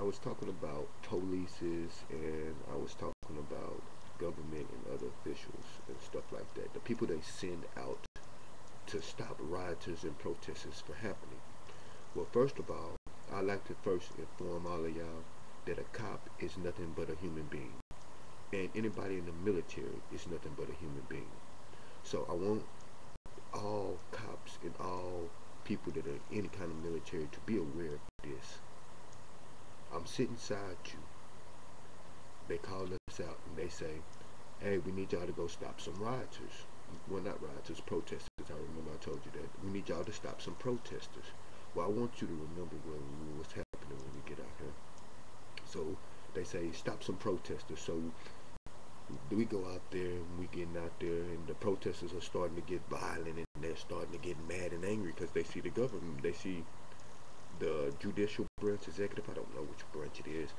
was talking about polices, and I was talking about government and other officials and stuff like that. The people they send out to stop rioters and protesters from happening. Well, first of all, I'd like to first inform all of y'all that a cop is nothing but a human being. And anybody in the military is nothing but a human being. So I want all cops and all people that are in any kind of military to be aware of this. I'm sitting beside you. They call us out and they say, hey, we need y'all to go stop some rioters. Well, not rioters, protesters. I remember I told you that. We need y'all to stop some protesters. Well, I want you to remember what's happening when you get out here. So they say, stop some protesters. So we go out there and we getting out there, and the protesters are starting to get violent, and they're starting to get mad and angry because they see the government, they see the judicial branch, executive, I don't know which branch it is,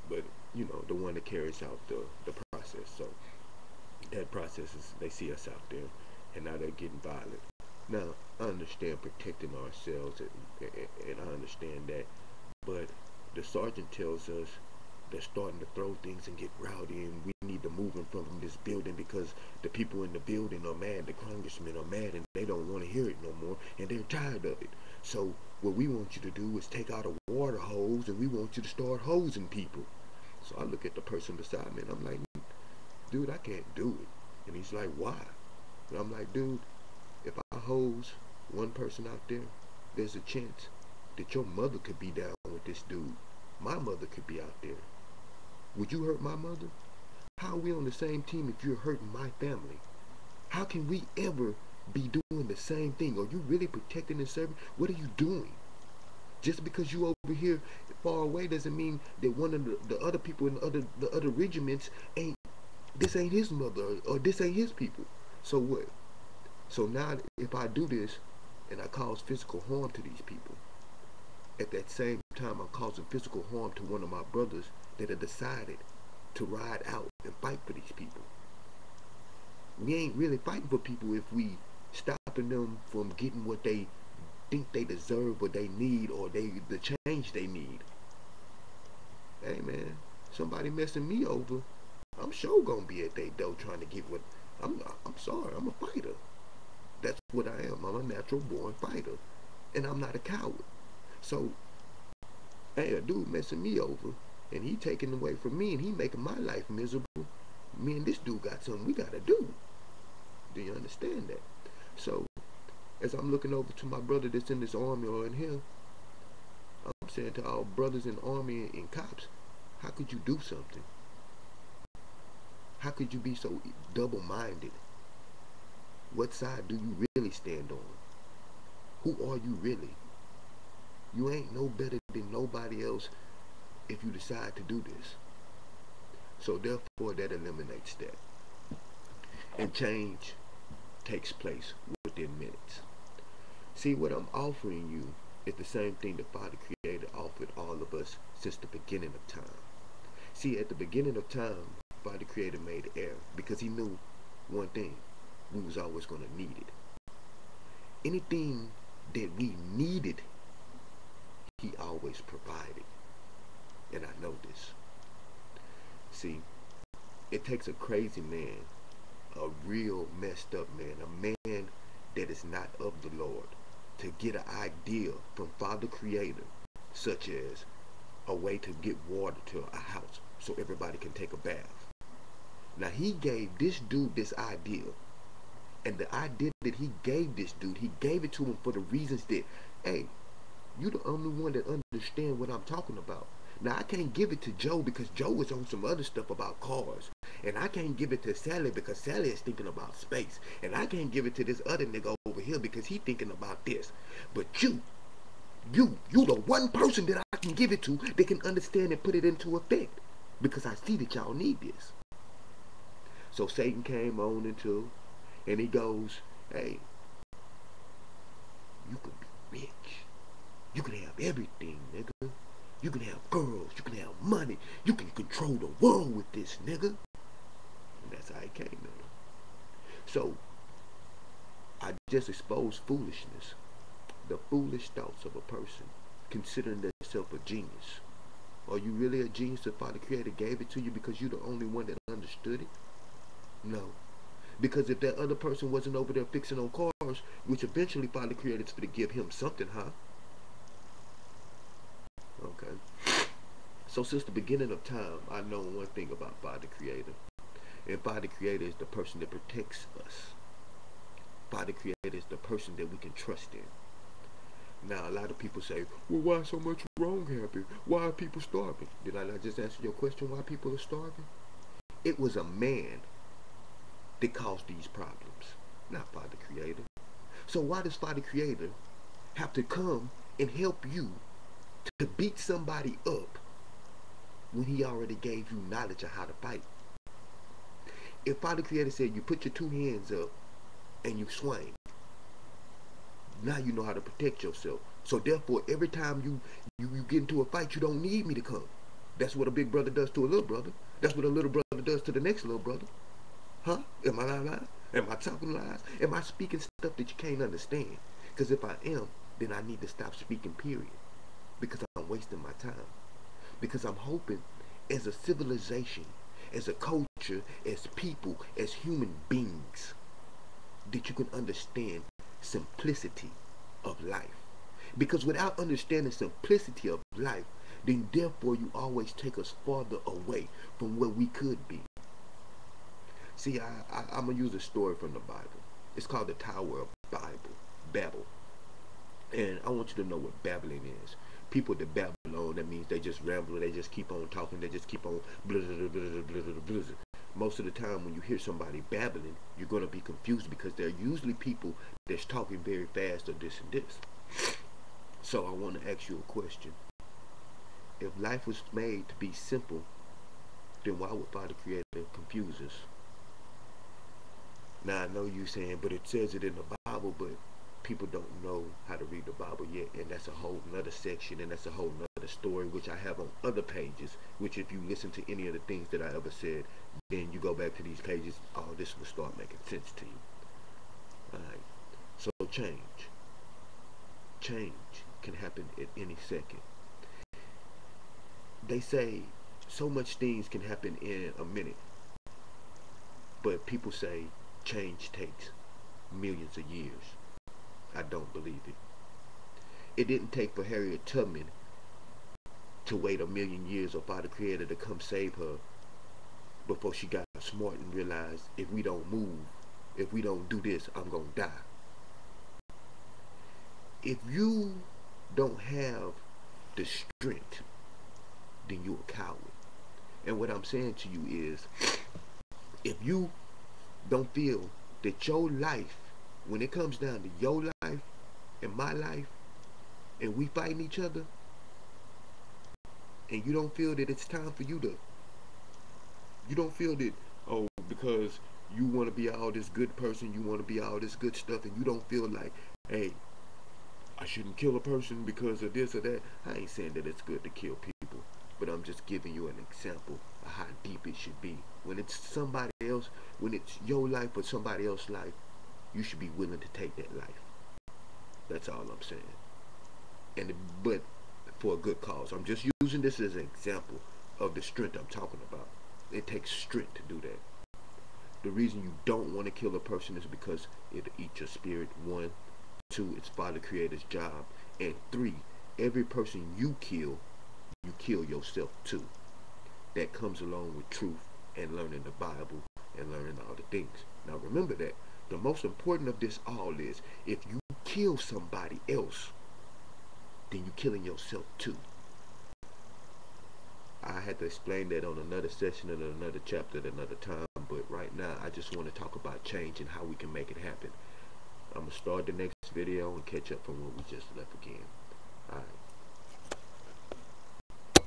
but you know, the one that carries out the process. So that process is, they see us out there, and now they're getting violent. Now I understand protecting ourselves, and I understand that, but the sergeant tells us they're starting to throw things and get rowdy, and we need to move them from this building because the people in the building are mad, the congressmen are mad, and they don't want to hear it no more, and they're tired of it. So what we want you to do is take out a water hose, and we want you to start hosing people. So I look at the person beside me, and I'm like, dude, I can't do it. And he's like, why? And I'm like, dude, if I hose one person out there, there's a chance that your mother could be down with this dude. My mother could be out there. Would you hurt my mother? How are we on the same team if you're hurting my family? How can we ever be doing the same thing? Are you really protecting and serving? What are you doing? Just because you over here far away doesn't mean that one of the other people in the other regiments ain't, this ain't his mother, or this ain't his people. So what? So now if I do this and I cause physical harm to these people, at that same time I'm causing physical harm to one of my brothers that have decided to ride out and fight for these people. We ain't really fighting for people if we stopping them from getting what they think they deserve, what they need, or the change they need. Hey man, somebody messing me over, I'm sure gonna be at their door trying to get what I'm sorry, I'm a fighter. That's what I am. I'm a natural born fighter. And I'm not a coward. So hey, a dude messing me over and he taking away from me and he making my life miserable. Me and this dude got something we gotta do. Do you understand that? So as I'm looking over to my brother that's in this army or in here, I'm saying to our brothers in army and cops, how could you do something? How could you be so double-minded? What side do you really stand on? Who are you really? You ain't no better than nobody else if you decide to do this. So therefore that eliminates that. And change takes place within minutes. See, what I'm offering you is the same thing the Father Creator offered all of us since the beginning of time. See, at the beginning of time, Father Creator made air because he knew one thing: we was always going to need it. Anything that we needed, he always provided. And I know this. See, it takes a crazy man, a real messed up man, a man that is not of the Lord, to get an idea from Father Creator, such as a way to get water to a house so everybody can take a bath. Now he gave this dude this idea, and the idea that he gave this dude, he gave it to him for the reasons that, hey, you the only one that understand what I'm talking about. Now I can't give it to Joe because Joe is on some other stuff about cars. And I can't give it to Sally because Sally is thinking about space. And I can't give it to this other nigga over here because he thinking about this. But you the one person that I can give it to that can understand and put it into effect. Because I see that y'all need this. So Satan came on into, and he goes, hey, you can be rich. You can have everything, nigga. You can have girls, you can have money, you can control the world with this, nigga. And that's how it came in. So, I just exposed foolishness. The foolish thoughts of a person considering themselves a genius. Are you really a genius if Father Creator gave it to you because you're the only one that understood it? No. Because if that other person wasn't over there fixing on cars, which eventually Father Creator's going to give him something, huh? Okay. So since the beginning of time, I know one thing about Father Creator. And Father Creator is the person that protects us. Father Creator is the person that we can trust in. Now, a lot of people say, well, why so much wrong happen? Why are people starving? Did I not just answer your question why people are starving? It was a man that caused these problems, not Father Creator. So why does Father Creator have to come and help you to beat somebody up when he already gave you knowledge of how to fight? If Father Creator said you put your two hands up and you swing, now you know how to protect yourself. So therefore, every time you get into a fight, you don't need me to come. That's what a big brother does to a little brother. That's what a little brother does to the next little brother. Huh? Am I lying? Am I talking lies? Am I speaking stuff that you can't understand? Because if I am, then I need to stop speaking, period. Because I'm wasting my time. Because I'm hoping, as a civilization, as a culture, as people, as human beings, that you can understand simplicity of life. Because without understanding simplicity of life, then therefore you always take us farther away from where we could be. See, I'm going to use a story from the Bible. It's called the Tower of Babel. And I want you to know what babbling is. People that babble on, that means they just ramble, they just keep on talking, they just keep on blah, blah, blah, blah, blah, blah, blah. Most of the time when you hear somebody babbling, you're going to be confused because they're usually people that's talking very fast or this and this. So I want to ask you a question. If life was made to be simple, then why would Father Creator confuse us? Now I know you saying, but it says it in the Bible, but people don't know how to read the Bible yet, and that's a whole nother section, and that's a whole nother story, which I have on other pages, which if you listen to any of the things that I ever said, then you go back to these pages, all this will start making sense to you. Alright, so change can happen at any second. They say so much things can happen in a minute, but people say change takes millions of years. I don't believe it. It didn't take for Harriet Tubman to wait a million years or Father Creator to come save her before she got smart and realized if we don't move, if we don't do this, I'm gonna die. If you don't have the strength, then you're a coward. And what I'm saying to you is, if you don't feel that your life, when it comes down to your life and my life, and we fighting each other, and you don't feel that it's time for you don't feel that, oh, because you want to be all this good person, you want to be all this good stuff, and you don't feel like, hey, I shouldn't kill a person because of this or that. I ain't saying that it's good to kill people, but I'm just giving you an example of how deep it should be. When it's somebody else, when it's your life or somebody else's life, you should be willing to take that life. That's all I'm saying. But for a good cause. I'm just using this as an example of the strength I'm talking about. It takes strength to do that. The reason you don't want to kill a person is because it'll eat your spirit. 1, 2, it's Father Creator's job. And 3, every person you kill yourself too. That comes along with truth and learning the Bible and learning all the things. Now remember that the most important of this all is, if you kill somebody else, then you're killing yourself too. I had to explain that on another session and another chapter at another time, but right now I just want to talk about change and how we can make it happen. I'm going to start the next video and catch up from where we just left again. Alright.